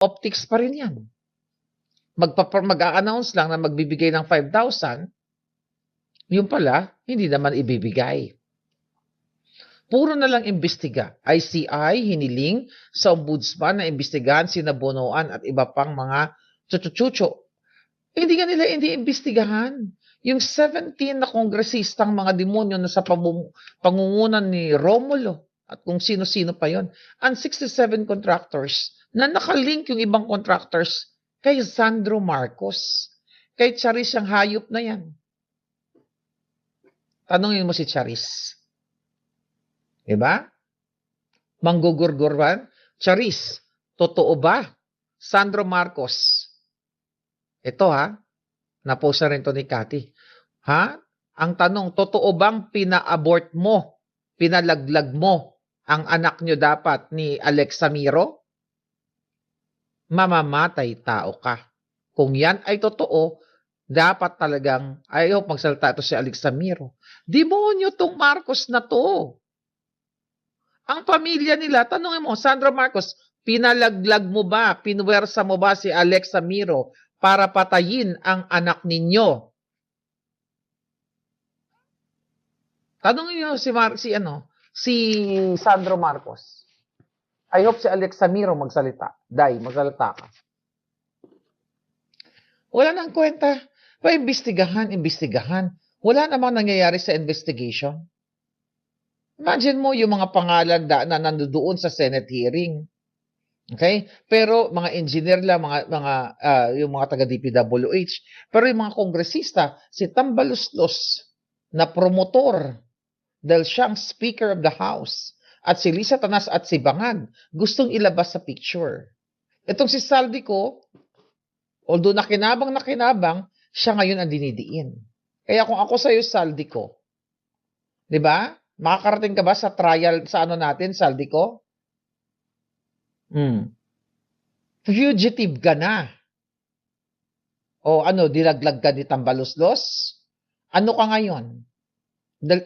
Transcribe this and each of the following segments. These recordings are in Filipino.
optics pa rin yan. Mag-a-announce lang na magbibigay ng 5,000, yung pala, hindi naman ibibigay. Puro na lang imbestiga. ICI hiniling sa ombudsman na imbestigahan sina Bonoan at iba pang mga chucho-chucho. Hindi nga nila imbestigahan. Yung 17 na kongresistang mga demonyo na sa pangungunan ni Romulo at kung sino-sino pa yon, ang 67 contractors na nakalink yung ibang contractors kay Sandro Marcos. Kay Charis ang hayop na yan. Tanungin mo si Charis. Diba? Manggugurgurwan? Charis, totoo ba? Sandro Marcos. Ito napost na rin to ni Cathy. Ang tanong, totoo bang pina-abort mo, pinalaglag mo ang anak nyo dapat ni Alexa Miro? Mamamatay tao ka. Kung yan ay totoo, dapat talagang, ayaw magsalita ito si Alexa Miro. Demonyo tong Marcos na to. Ang pamilya nila, tanongin mo, Sandro Marcos, pinalaglag mo ba, pinwersa mo ba si Alexa Miro para patayin ang anak ninyo? Tanongin niyo si Sandro Marcos. I hope si Alexa Miro magsalita. Magsalita ka. Wala nang kwenta. Imbestigahan. Wala namang nangyayari sa investigation. Imagine mo yung mga pangalan na nandoon sa Senate hearing. Okay? Pero mga engineer lang, yung mga taga DPWH, pero yung mga kongresista, si Tambaluslos na promotor dahil siyang Speaker of the House at si Lisa Tanas at si Bangag gustong ilabas sa picture. Itong si Saldico, although nakinabang, siya ngayon ang dinidiin. Kaya kung ako sa'yo, Saldico, di ba? Makakarating ka ba sa trial sa natin, Saldico? Fugitive ka na. O dilaglag ka ni Tambaluslos? Ano ka ngayon?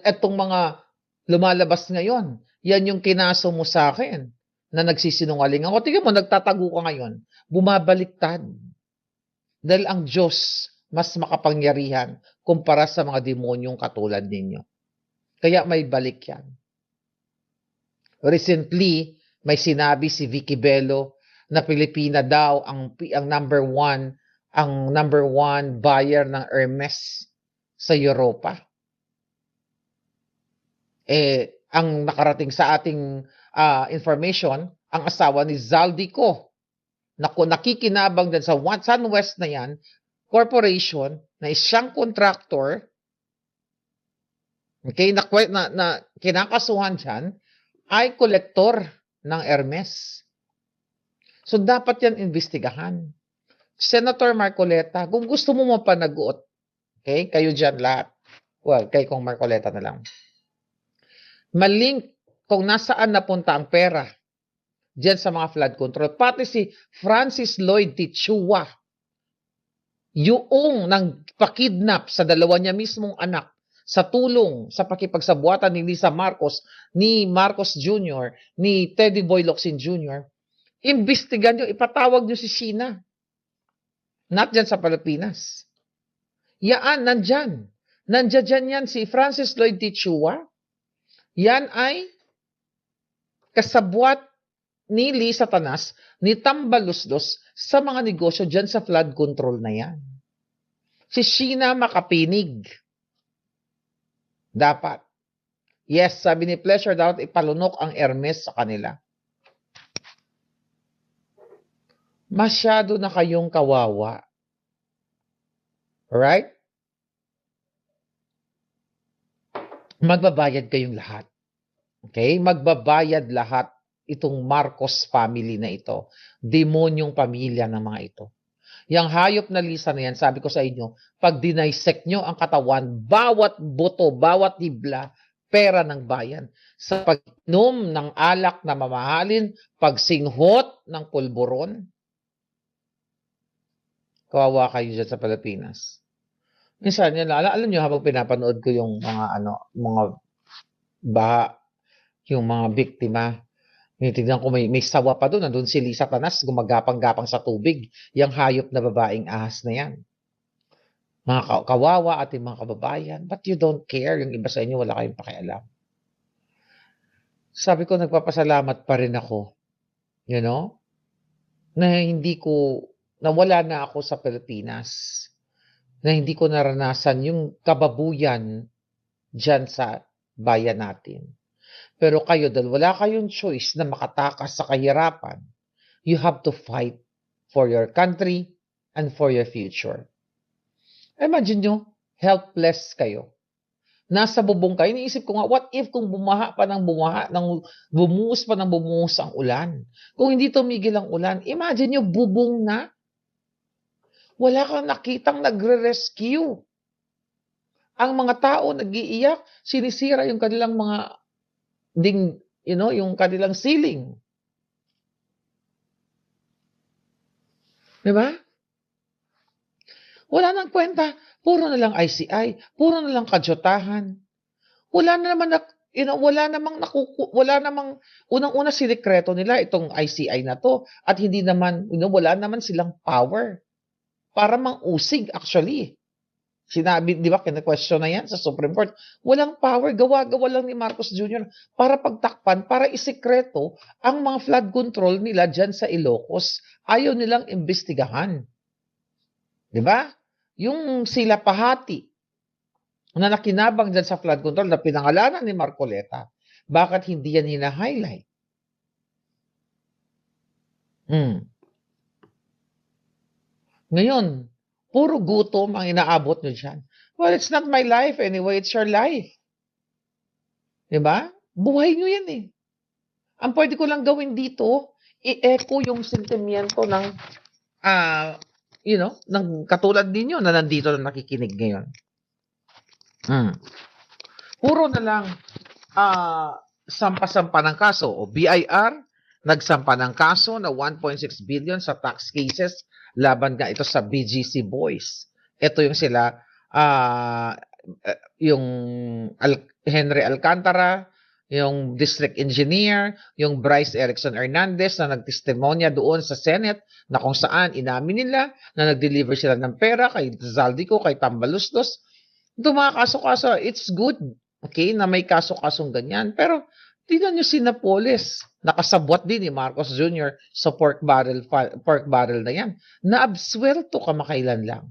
Etong mga lumalabas ngayon, yan yung kinaso mo sa akin na nagsisinungaling ako. Tingnan mo, nagtatago ka ngayon. Bumabaliktad. Dahil ang Diyos mas makapangyarihan kumpara sa mga demonyong katulad ninyo. Kaya may balik yan. Recently, may sinabi si Vicky Bello na Pilipina daw ang number one buyer ng Hermes sa Europa. Ang nakarating sa ating information, ang asawa ni Zaldico, nakikinabang din sa SunWest na yan, corporation, na isang contractor, okay, na kinakasuhan dyan, ay kolektor ng Hermes. So, dapat yan investigahan. Senator Marcoleta, kung gusto mo mapanagot, okay, kayo dyan lahat, well, kay kong Marcoleta na lang, malink kung nasaan napunta ang pera diyan sa mga flood control. Pati si Francis Lloyd Tichua, yung nagpakidnap sa dalawa niya mismong anak sa tulong sa pakipagsabuatan ni Lisa Marcos, ni Marcos Jr., ni Teddy Boy Locsin Jr., imbestigan nyo, ipatawag nyo si Sheena. Not dyan sa Pilipinas. Yaan, nandyan. Nandyan yan si Francis Lloyd Tichua. Yan ay kasabwat ni Lisa Tanas, ni Tambaluslos sa mga negosyo dyan sa flood control na yan. Si Sheena makapinig. Dapat. Yes, sabi ni Pleasure, dapat ipalunok ang Hermes sa kanila. Masyado na kayong kawawa. Alright? Magbabayad kayong lahat. Okay? Magbabayad lahat itong Marcos family na ito. Demonyong pamilya ng mga ito. Yang hayop na Lisa na yan, sabi ko sa inyo, pag dinisect nyo ang katawan, bawat buto, bawat tibla, pera ng bayan. Sa pag-inom ng alak na mamahalin, pagsinghot ng pulburon, kawawa kayo dyan sa Pilipinas. Minsan, alam nyo, habang pinapanood ko yung mga baha, yung mga biktima, Tinitignan ko may sawa pa do'n, nandun si Satanas gumagapang-gapang sa tubig, yang hayop na babaeng ahas na yan. Mga kawawa ating mga kababayan, but you don't care, yung iba sa inyo wala kayong pakialam. Sabi ko nagpapasalamat pa rin ako, you know, na wala na ako sa Pilipinas, na hindi ko naranasan yung kababuyan diyan sa bayan natin. Pero kayo, dahil wala kayong choice na makatakas sa kahirapan, you have to fight for your country and for your future. Imagine nyo, helpless kayo. Nasa bubong kayo. Iniisip ko nga, what if kung bumuhos pa ng bumuhos ang ulan? Kung hindi tumigil ang ulan, imagine nyo, bubong na. Wala kang nakitang nagre-rescue. Ang mga tao nag-iiyak, sinisira yung kanilang mga yung kanilang ceiling. Diba? Wala nang kwenta. Puro na lang ICI. Puro na lang kajotahan. Wala namang unang-una sinikreto nila itong ICI na to. At hindi naman, wala naman silang power. Para mang-usig actually. Sinabi, di ba, kina-question na yan sa Supreme Court. Walang power, gawa-gawa lang ni Marcos Jr. para pagtakpan, para isikreto ang mga flood control nila dyan sa Ilocos. Ayaw nilang imbestigahan. Di ba? Yung sila Pahati na nakinabang dyan sa flood control na pinangalanan ni Marcoleta, bakit hindi yan hina-highlight? Ngayon, puro gutom ang inaabot nyo dyan. Well, it's not my life anyway. It's your life. Diba? Buhay nyo yan eh. Ang pwede ko lang gawin dito, i-echo yung sentimiento ng, ng katulad ninyo na nandito na nakikinig ngayon. Puro na lang sampa-sampa ng kaso. O BIR, nagsampa ng kaso na 1.6 billion sa tax cases laban nga ito sa BGC Boys. Ito yung sila, yung Henry Alcantara, yung district engineer, yung Bryce Erickson Hernandez na nagtestimonya doon sa Senate na kung saan inamin nila na nag-deliver sila ng pera kay Zaldico, kay Tambaluslos. Ito mga kaso-kaso, it's good, okay, na may kaso-kasong ganyan. Pero tingnan nyo si Napoles, nakasabwat din ni Marcos Jr. sa pork barrel na yan. Naabswelto kamakailan lang.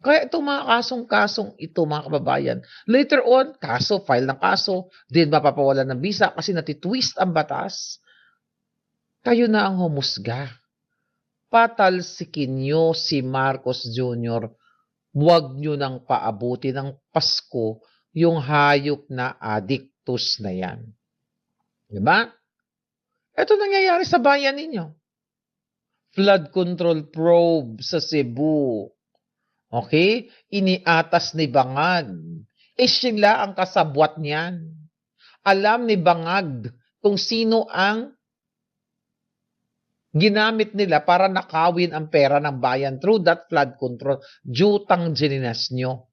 Kaya itong mga kasong-kasong ito, mga kababayan, later on, file ng kaso, din mapapawalan ng visa kasi natitwist ang batas. Kayo na ang humusga. Patalsikin nyo si Marcos Jr. Huwag nyo nang paabuti ng Pasko yung hayop na addictus na yan. Diba? Ito nangyayari sa bayan ninyo. Flood control probe sa Cebu. Okay? Iniatas ni Bangag. Sila ang kasabwat niyan. Alam ni Bangag kung sino ang ginamit nila para nakawin ang pera ng bayan through that flood control. Jutang gininas nyo.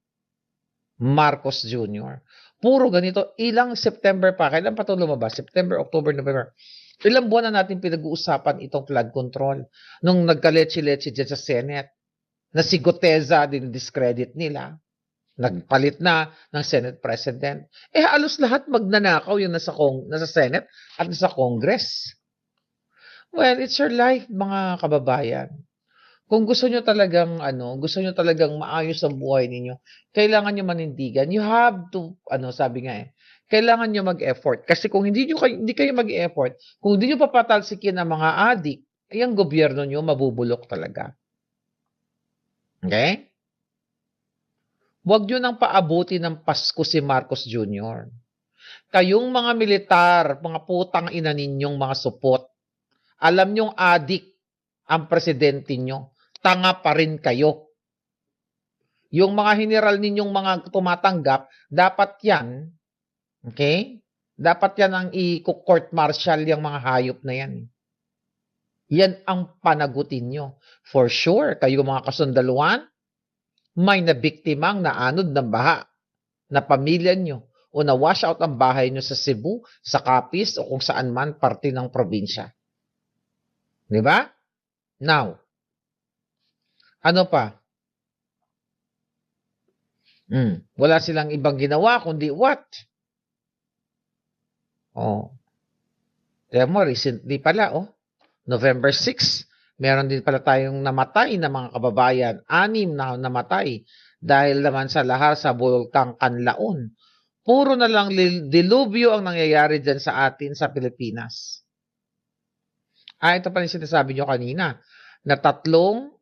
Marcos Jr. Puro ganito. Ilang September pa. Kailan pa ito lumabas? September, October, November. Ilang buwan na natin pinag-uusapan itong flood control. Nung nagka-leche-leche dyan sa Senate. Na si Guteza din discredit nila. Nagpalit na ng Senate President. Halos lahat magnanakaw yung nasa Senate at nasa Congress. Well, it's your life, mga kababayan. Kung gusto nyo talagang maayos ang buhay ninyo, kailangan nyo manindigan. You have to, sabi nga kailangan nyo mag-effort. Kasi kung hindi kayo mag-effort, kung hindi nyo papatalsikin ang mga adik, ang gobyerno nyo mabubulok talaga. Okay? Huwag nyo nang paabuti ng Pasko si Marcos Jr. Kayong mga militar, mga putang ina ninyong mga supot, alam nyong adik ang presidente nyo. Tanga pa rin kayo. Yung mga general ninyong mga tumatanggap, dapat yan, okay? Dapat yan ang i-court martial yung mga hayop na yan. Yan ang panagutin nyo. For sure, kayo mga kasundaluhan, may nabiktimang naanod ng baha na pamilya nyo. o na-wash out ang bahay nyo sa Cebu, sa Capiz, o kung saan man parte ng probinsya. Di ba? Now, ano pa? Wala silang ibang ginawa kundi what? Oh. Kaya mo, recently pala, November 6, meron din pala tayong namatay na mga kababayan. 6 na namatay dahil naman sa lahar sa Bulkang Kanlaon. Puro na lang dilubyo ang nangyayari dyan sa atin sa Pilipinas. Ito pa rin sinasabi nyo kanina, na tatlong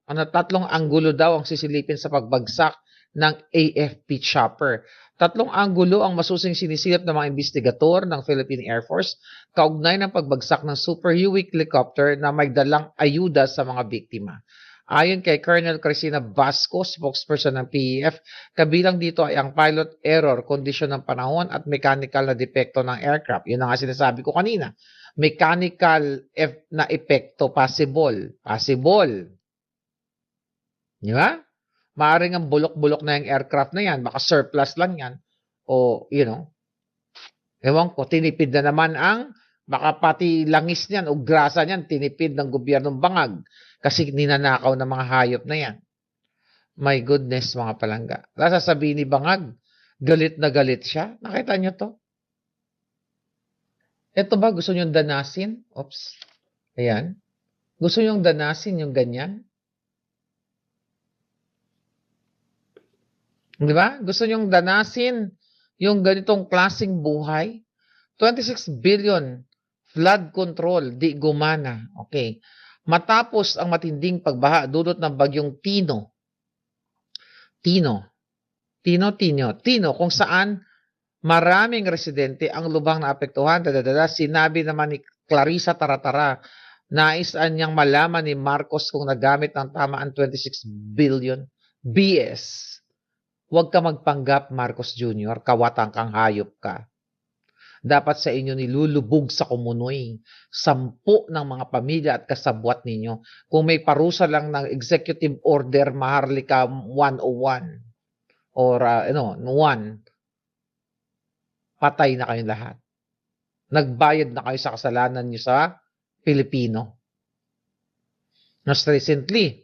anggulo daw ang sisilipin sa pagbagsak ng AFP chopper. 3 anggulo ang masusing sinisilip ng mga investigador ng Philippine Air Force kaugnay ng pagbagsak ng Super Huey helicopter na may dalang ayuda sa mga biktima. Ayon kay Colonel Cristina Vasco, spokesperson ng PAF, kabilang dito ay ang pilot error, kondisyon ng panahon at mechanical na depekto ng aircraft. Yun ang nga sinasabi ko kanina. Mechanical na epekto possible. Possible. Di ba? Maaring ang bulok-bulok na yung aircraft na yan. Baka surplus lang yan. O, ewan ko, tinipid na naman baka pati langis niyan o grasa niyan, tinipid ng gobyernong bangag. Kasi ninanakaw ng mga hayop na yan. My goodness, mga palangga. Sasabihin ni bangag, galit na galit siya. Nakita niyo to? Ito ba, gusto niyong danasin? Oops. Ayan. Gusto niyong danasin yung ganyan? Di ba? Gusto niyong danasin yung ganitong klaseng buhay? 26 billion flood control, di gumana. Okay. Matapos ang matinding pagbaha dulot ng bagyong Tino, kung saan maraming residente ang lubhang naapektuhan. Sinabi naman ni Clarissa Taratara, naisan niyang malaman ni Marcos kung nagamit ng tama ang 26 billion. BS. Huwag ka magpanggap, Marcos Jr., kawatang kang hayop ka. Dapat sa inyo nilulubog sa kumunoy 10 ng mga pamilya at kasabwat ninyo. Kung may parusa lang ng executive order, Maharlika 101 or 1, patay na kayong lahat. Nagbayad na kayo sa kasalanan nyo sa Pilipino. Most recently,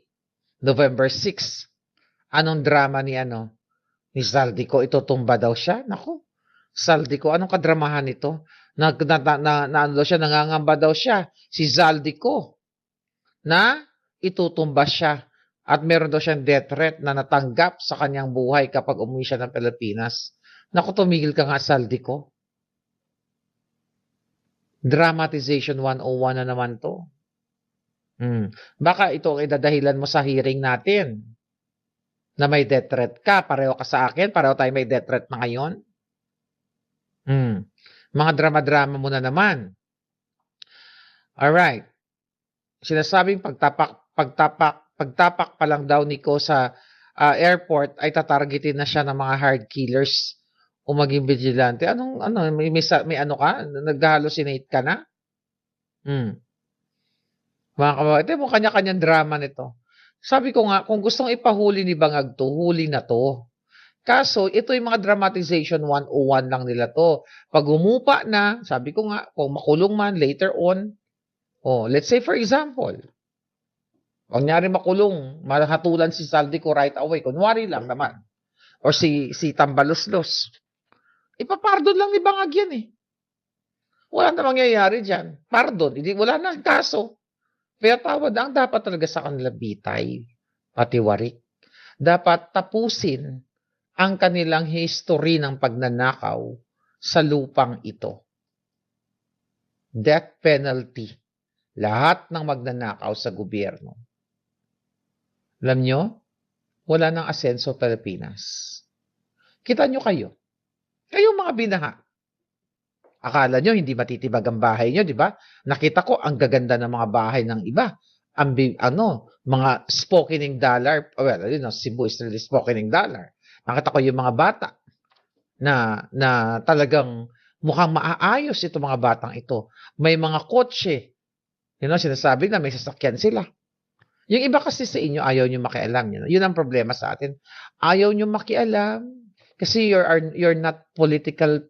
November 6, anong drama ni Zaldico? Itutumba daw siya? Naku, Zaldico, anong kadramahan nito? Nangangamba daw siya, si Zaldico, na itutumba siya at meron daw siyang death threat na natanggap sa kanyang buhay kapag umuwi siya ng Pilipinas. Naku, tumigil ka nga, Zaldico. Dramatization 101 na naman to. Baka ito ang idadahilan mo sa hearing natin na may death threat ka. Pareho ka sa akin. Pareho tayo may death threat na ngayon. Mga drama-drama mo na naman. Alright. Sinasabing pagtapak pa lang daw Nico sa airport ay tatargetin na siya ng mga hard killers o maging vigilante. May ano ka? Nag-hallucinate ka na? Mga kababayan, ito mo kanya-kanyang drama nito. Sabi ko nga, kung gustong ipahuli ni Bangag to, huli na to. Kaso, ito yung mga dramatization 101 lang nila to. Pag umupa na, sabi ko nga, kung makulong man later on, let's say for example, kunyari makulong, mahatulan si Zaldico right away, kunwari lang naman, or si Tambaloslos, ipapardon lang ni Bangag yan eh. Wala na mangyayari dyan. Pardon, wala na kaso. Kaya tawad ang dapat talaga sa kanila bitay, patiwarik. Dapat tapusin ang kanilang history ng pagnanakaw sa lupang ito. Death penalty. Lahat ng magnanakaw sa gobyerno. Alam nyo, wala nang asenso Pilipinas. Kita nyo kayo. Kayong mga binaha. Akala nyo hindi matitibag ang bahay nyo, di ba? Nakita ko ang gaganda ng mga bahay ng iba. Mga spokening dollar. Well, Cebu is really spokening dollar. Nakita ko yung mga bata na talagang mukhang maaayos itong mga batang ito. May mga kotse. Sinasabi na may sasakyan sila. Yung iba kasi sa inyo, ayaw nyo makialam. Yun ang problema sa atin. Ayaw nyo makialam. Kasi you're not political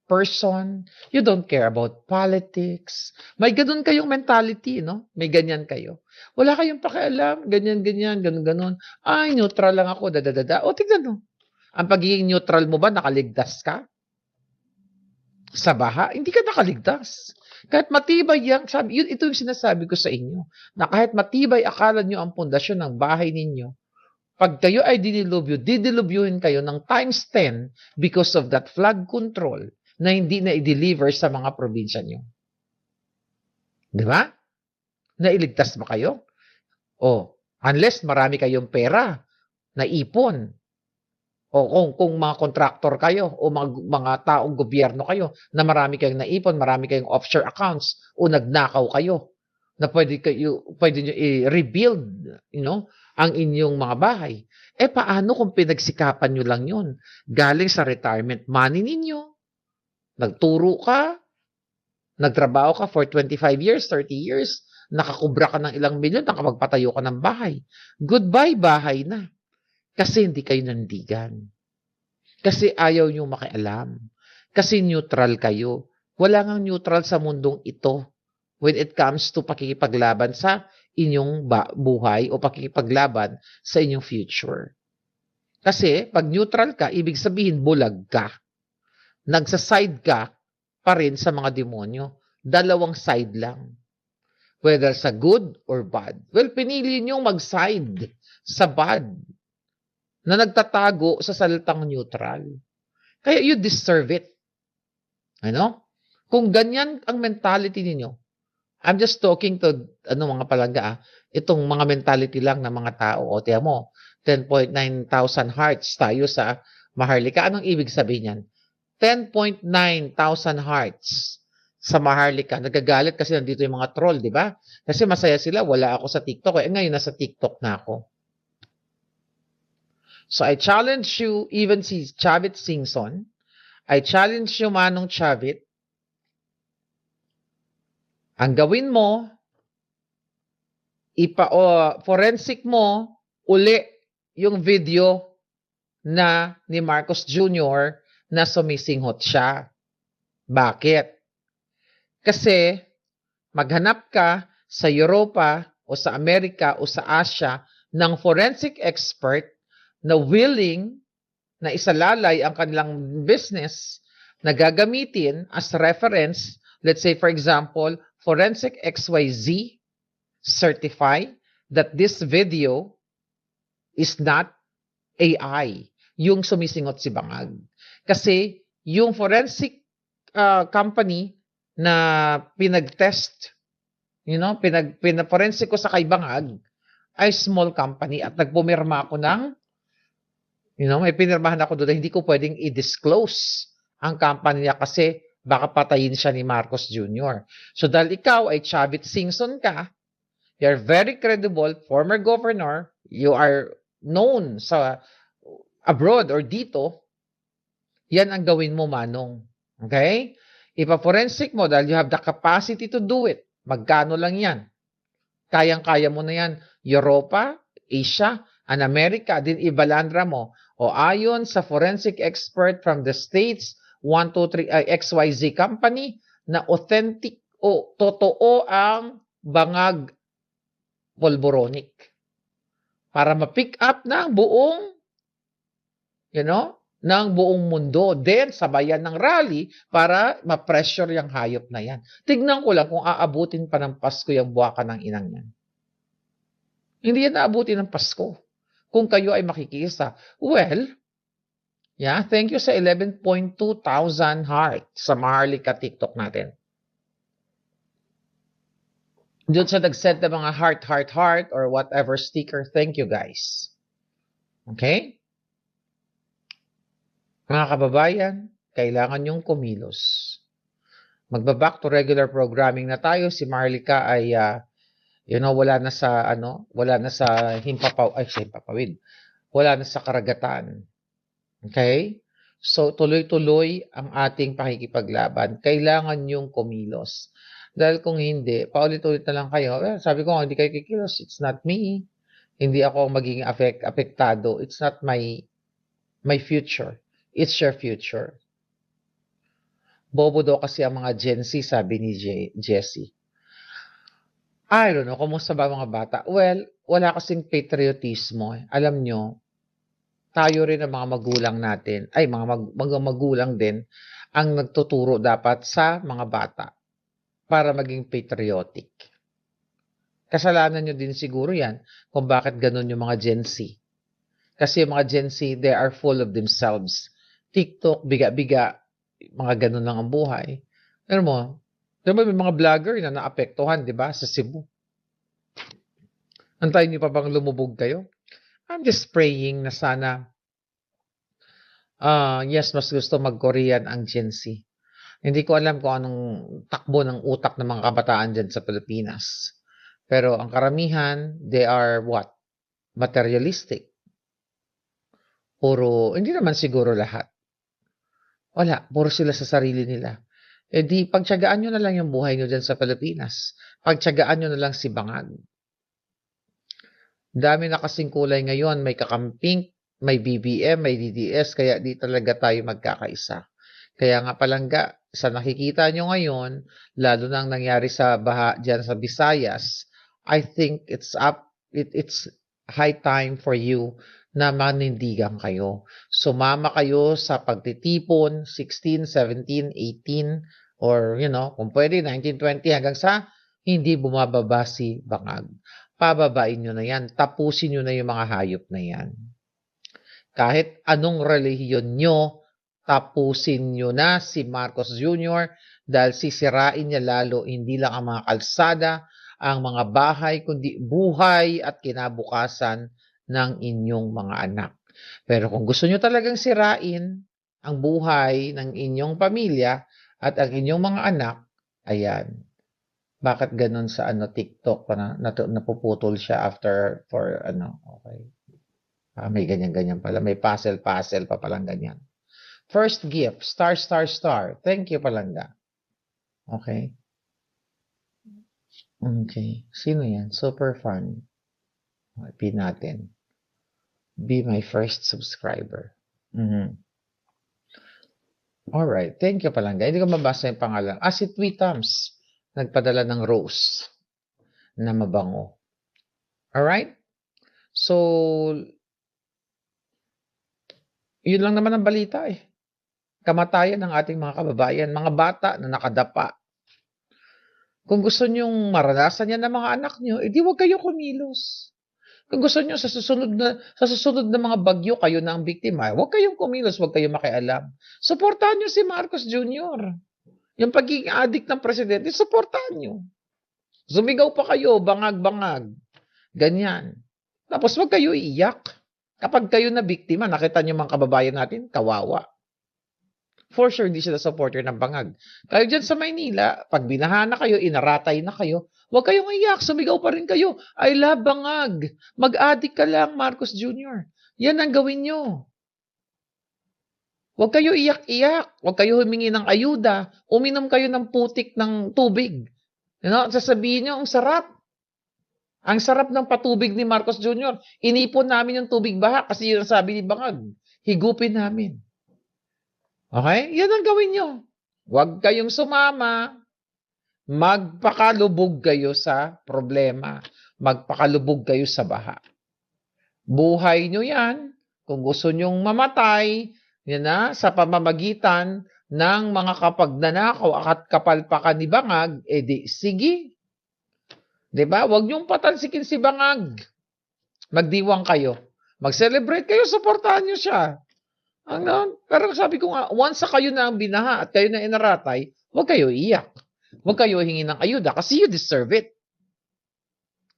person. You don't care about politics. May ganun kayong mentality, no? May ganyan kayo. Wala kayong pakialam, ganyan-ganyan, ganun-ganun. Ay, neutral lang ako, dadadada. O, tignan mo. Ang pagiging neutral mo ba, nakaligtas ka? Sa baha? Hindi ka nakaligtas. Kahit matibay yan, ito yung sinasabi ko sa inyo, na kahit matibay akala nyo ang pundasyon ng bahay ninyo, pag kayo ay didilubyuhin kayo ng times 10 because of that flood control na hindi na i-deliver sa mga probinsya nyo. Di ba? Nailigtas ba kayo? O, unless marami kayong pera na ipon. O kung mga kontraktor kayo o mga taong gobyerno kayo na marami kayong naipon, marami kayong offshore accounts o nagnakaw kayo na pwede nyo i-rebuild, ang inyong mga bahay. Paano kung pinagsikapan nyo lang yun? Galing sa retirement money ninyo. Nagturo ka, nagtrabaho ka for 25 years, 30 years, nakakubra ka ng ilang milyon, nakapagpatayo ka ng bahay. Goodbye, bahay na. Kasi hindi kayo nandigan. Kasi ayaw nyo makialam. Kasi neutral kayo. Wala ngang neutral sa mundong ito when it comes to pakikipaglaban sa inyong buhay o pakikipaglaban sa inyong future. Kasi pag neutral ka, ibig sabihin bulag ka. Nagsaside ka pa rin sa mga demonyo. Dalawang side lang. Whether sa good or bad. Well, pinili nyo mag-side sa bad na nagtatago sa salitang neutral. Kaya you deserve it. Kung ganyan ang mentality ninyo, I'm just talking to mga palangga, itong mga mentality lang ng mga tao. O tiyan mo, 10.9 thousand hearts tayo sa Maharlika. Anong ibig sabihin yan? 10.9 thousand hearts sa Maharlika. Nagagalit kasi nandito yung mga troll, di ba? Kasi masaya sila, wala ako sa TikTok. Ngayon nasa TikTok na ako. So I challenge you, even si Chavit Singson, I challenge you, Manong Chavit, ang gawin mo, forensic mo, uli yung video na ni Marcos Jr. na sumisinghot siya. Bakit? Kasi maghanap ka sa Europa o sa Amerika o sa Asia ng forensic expert na willing na isalalay ang kanilang business na gagamitin as reference. Let's say, for example, Forensic XYZ certify that this video is not AI, yung sumisingot si Bangag. Kasi yung forensic company na pinag-test, forensic ko sa kay Bangag, ay small company at nagpumirma ako ng, may pinirmahan ako doon na hindi ko pwedeng i-disclose ang company niya kasi baka patayin siya ni Marcos Jr. So dahil ikaw ay Chavit Singson ka, you're very credible, former governor, you are known sa abroad or dito, yan ang gawin mo, Manong. Okay? Ipa-forensic mo dahil you have the capacity to do it. Magkano lang yan? Kayang-kaya mo na yan. Europa, Asia, and America, din ibalandra mo. O ayon sa forensic expert from the States, 123 XYZ company na authentic o totoo ang Bangag Polboronic para ma-pick up ng buong ng buong mundo then sabayan ng rally para ma-pressure yung hayop na yan. Tignan ko lang kung aabutin pa ng Pasko yung buwakan ng inang yan. Hindi yan aabutin ng Pasko kung kayo ay makikisa. Well, yeah, thank you sa 11.2 thousand heart sa Maharlika TikTok natin. Doon sa nag-send ng mga heart or whatever sticker, thank you guys. Okay? Mga kababayan, kailangan yung kumilos. Magbaback to regular programming na tayo. Si Maharlika ay wala na sa himpapawid. Wala na sa karagatan. Okay? So, tuloy-tuloy ang ating pakikipaglaban. Kailangan yung kumilos. Dahil kung hindi, paulit-ulit na lang kayo. Sabi ko, hindi kayo kikilos. It's not me. Hindi ako magiging apektado. It's not my future. It's your future. Bobo daw kasi ang mga Gen Z, sabi ni Jessie. I don't know, kumusta ba mga bata? Well, wala kasing patriotismo. Alam nyo, tayo rin ang mga magulang natin, ay mga magulang din, ang nagtuturo dapat sa mga bata para maging patriotic. Kasalanan nyo din siguro yan kung bakit ganun yung mga Gen Z. Kasi yung mga Gen Z, they are full of themselves. TikTok, biga-biga, mga ganun lang ang buhay. Alam mo, diba may mga vlogger na naapektuhan, di ba, sa Cebu. Antayin niyo pa bang lumubog kayo? I'm just praying na sana, yes, mas gusto mag-Korean ang Gen Z. Hindi ko alam kung anong takbo ng utak ng mga kabataan dyan sa Pilipinas. Pero ang karamihan, they are what? Materialistic. Puro, hindi naman siguro lahat. Wala, puro sila sa sarili nila. Eh di, pagtyagaan nyo na lang yung buhay nyo dyan sa Pilipinas. Pagtyagaan nyo na lang si Bangag. Dami na kasing kulay ngayon. May kakamping, may BBM, may DDS, kaya di talaga tayo magkakaisa. Kaya nga palangga, sa nakikita nyo ngayon, lalo nang nangyari sa baha dyan sa Visayas, I think it's high time for you na manindigan kayo. Sumama kayo sa pagtitipon, 16, 17, 18, or kung pwede, 19, 20, hanggang sa hindi bumababa si Bangag. Pababain nyo na yan. Tapusin nyo na yung mga hayop na yan. Kahit anong relihiyon nyo, tapusin nyo na si Marcos Jr. dahil sisirain niya lalo hindi lang ang mga kalsada, ang mga bahay, kundi buhay at kinabukasan ng inyong mga anak. Pero kung gusto nyo talagang sirain ang buhay ng inyong pamilya at ang inyong mga anak, ayan. Bakit ganun sa TikTok na napuputol siya after for okay. May ganyan-ganyan pala. May puzzle pa palang ganyan. First gift, star, star, star. Thank you, palangga. Okay. Okay. Sino yan? Super fun. Pin natin. Be my first subscriber. Alright. Thank you, palangga. Hindi ko mabasa yung pangalan. Si Tweetums. Nagpadala ng rose na mabango. Alright? So, yun lang naman ang balita eh. Kamatayan ng ating mga kababayan, mga bata na nakadapa. Kung gusto nyong maranasan yan ng mga anak nyo, edi huwag kayo kumilos. Kung gusto nyo sa susunod na mga bagyo kayo na ang biktima, huwag kayong kumilos, huwag kayong makialam. Suportahan nyo si Marcos Jr. Yung pagiging addict ng presidente, suportahan nyo. Sumigaw pa kayo, bangag-bangag. Ganyan. Tapos wag kayo iiyak. Kapag kayo na biktima, nakita nyo mga kababayan natin, kawawa. For sure, hindi sila supporter ng bangag. Kayo dyan sa Maynila, pag binaha na kayo, inaratay na kayo, wag kayong iiyak, sumigaw pa rin kayo. I love bangag. Mag-addict ka lang, Marcos Jr. Yan ang gawin nyo. Huwag kayo iyak-iyak. Huwag kayo humingi ng ayuda. Uminom kayo ng putik ng tubig. Sasabihin nyo, ang sarap. Ang sarap ng patubig ni Marcos Jr. Inipon namin yung tubig baha kasi yun ang sabi ni Bangag. Higupin namin. Okay? Yan ang gawin nyo. Huwag kayong sumama. Magpakalubog kayo sa problema. Magpakalubog kayo sa baha. Buhay nyo yan. Kung gusto nyong mamatay, yan na, sa pamamagitan ng mga kapagnanakaw at kapalpakan ni Bangag, edi sige. Diba? Huwag niyong patalsikin si Bangag. Magdiwang kayo. Mag-celebrate kayo, supportahan niyo siya. Pero sabi ko nga, once kayo na ang binaha at kayo na inaratay, huwag kayo iiyak. Huwag kayo hingi ng ayuda kasi you deserve it.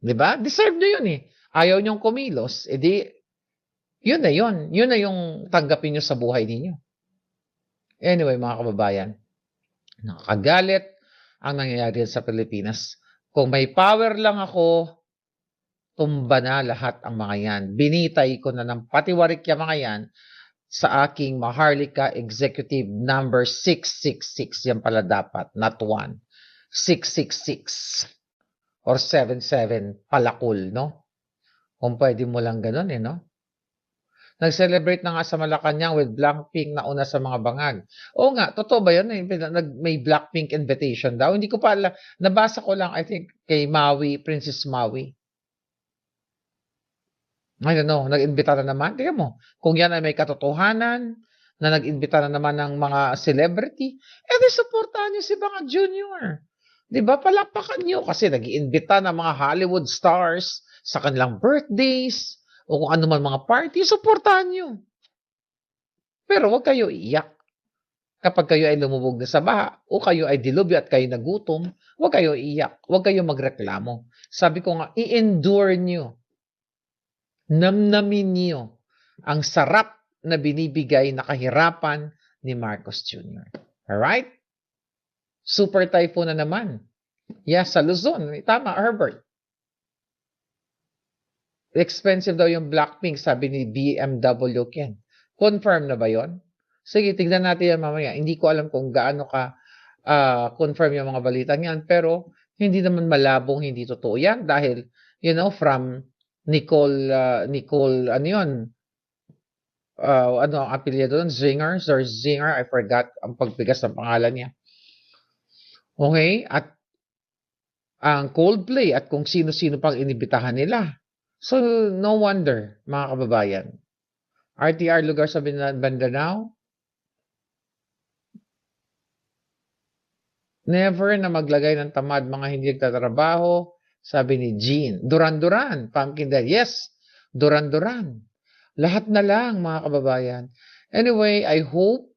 Diba? Deserve nyo yun eh. Ayaw niyong kumilos, edi yun na yun. Yun na yung tanggapin nyo sa buhay ninyo. Anyway, mga kababayan, nakakagalit ang nangyayari sa Pilipinas. Kung may power lang ako, tumba na lahat ang mga yan. Binitay ko na ng patiwarik yung mga yan sa aking Maharlika Executive number 666. Yan pala dapat, not 1. 666 or 77 palakul, no? Kung pwede mo lang ganun, no? Nag-celebrate na nga sa Malacanang with Blackpink na una sa mga bangag. Oo nga, totoo ba yun? May Blackpink invitation daw. Hindi ko pa alam. Nabasa ko lang, I think, kay Maui, Princess Maui. I don't know, nag-imbita na naman. Tingnan mo, kung yan ay may katotohanan, na nag-imbita na naman ng mga celebrity, di supportahan niyo si Bangag Jr. Di ba? Palakpakan niyo kasi nag-iimbita ng mga Hollywood stars sa kanilang birthdays o kung ano man mga party, supportahan niyo. Pero huwag kayo iiyak. Kapag kayo ay lumubog na sa baha o kayo ay dilubyo at kayo nagutom, huwag kayo iiyak. Huwag kayo magreklamo. Sabi ko nga, i-endure niyo. Namnamin niyo ang sarap na binibigay na kahirapan ni Marcos Jr. Alright? Super typhoon na naman. Yes, sa Luzon. Tama, Herbert. Expensive daw yung Blackpink, sabi ni BMW Ken. Confirm na ba yon? Sige, tignan natin yan mamaya. Hindi ko alam kung gaano ka confirm yung mga balita niyan, pero hindi naman malabong hindi totoo yan dahil, from Nicole, ano yun? Ano ang apelyido doon? Zinger, Sir Zinger, I forgot ang pagbigas ng pangalan niya. Okay, at ang Coldplay at kung sino-sino pang inibitahan nila. So, no wonder, mga kababayan. RTR lugar sa Mindanao, never na maglagay ng tamad mga hindi nagtatrabaho, sabi ni Jean. Duran-duran, pumpkin dye. Yes, duran-duran. Lahat na lang, mga kababayan. Anyway, I hope,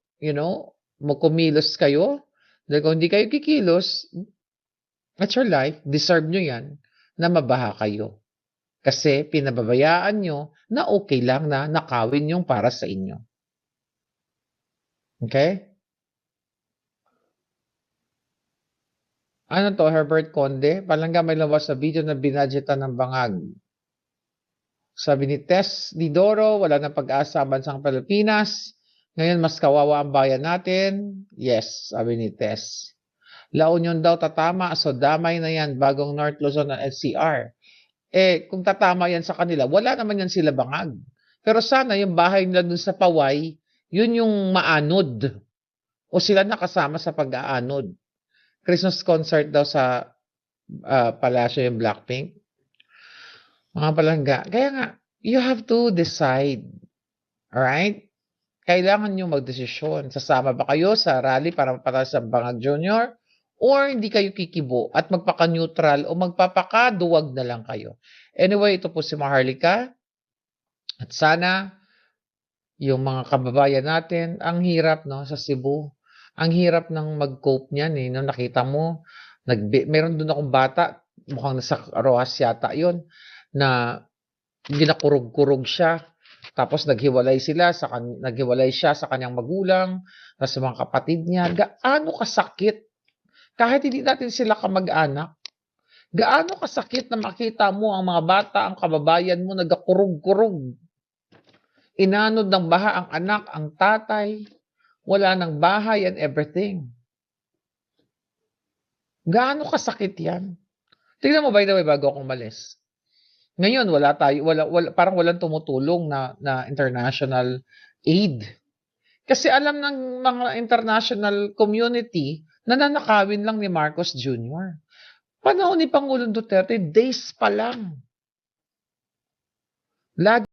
magkumilos kayo. Dahil kung hindi kayo kikilos, that's your life, deserve nyo yan, na mabaha kayo. Kasi pinababayaan nyo na okay lang na nakawin yung para sa inyo. Okay? Ano to, Herbert Conde? Palangga may labas sa video na binadgetan ng bangag. Sabi ni Tess Didoro, wala na pag-asa ang bansang Pilipinas. Ngayon, mas kawawa ang bayan natin. Yes, sabi ni Tess. La Union daw tatama, so damay na yan, bagong North Luzon ng SCR. Kung tatama yan sa kanila, wala naman yan sila bangag. Pero sana yung bahay nila dun sa Paway, yun yung maanod. O sila nakasama sa pag-aanod. Christmas concert daw sa Palasyo yung Blackpink. Mga palangga. Kaya nga, you have to decide. Alright? Kailangan nyo magdesisyon. Sasama ba kayo sa rally para mapatalo sa Bangag Jr.? Or hindi kayo kikibo at magpaka-neutral o magpapakaduwag na lang kayo. Anyway, ito po si Maharlika. At sana, yung mga kababayan natin, ang hirap sa Cebu. Ang hirap ng mag-cope niyan. Nakita mo, meron doon akong bata, mukhang nasa Rojas yata yun, na ginakurog-kurog siya. Tapos naghiwalay siya sa kanyang magulang, sa mga kapatid niya. Gaano kasakit? Kahit hindi natin sila kamag-anak, gaano kasakit na makita mo ang mga bata, ang kababayan mo, nagkakurog-kurog. Inanod ng baha ang anak, ang tatay, wala ng bahay and everything. Gaano kasakit yan? Tingnan mo, by the way, bago akong umalis. Ngayon, parang walang tumutulong na international aid. Kasi alam ng mga international community na nanakawin lang ni Marcos Jr. Panahon ni Pangulong Duterte, days pa lang. Lagi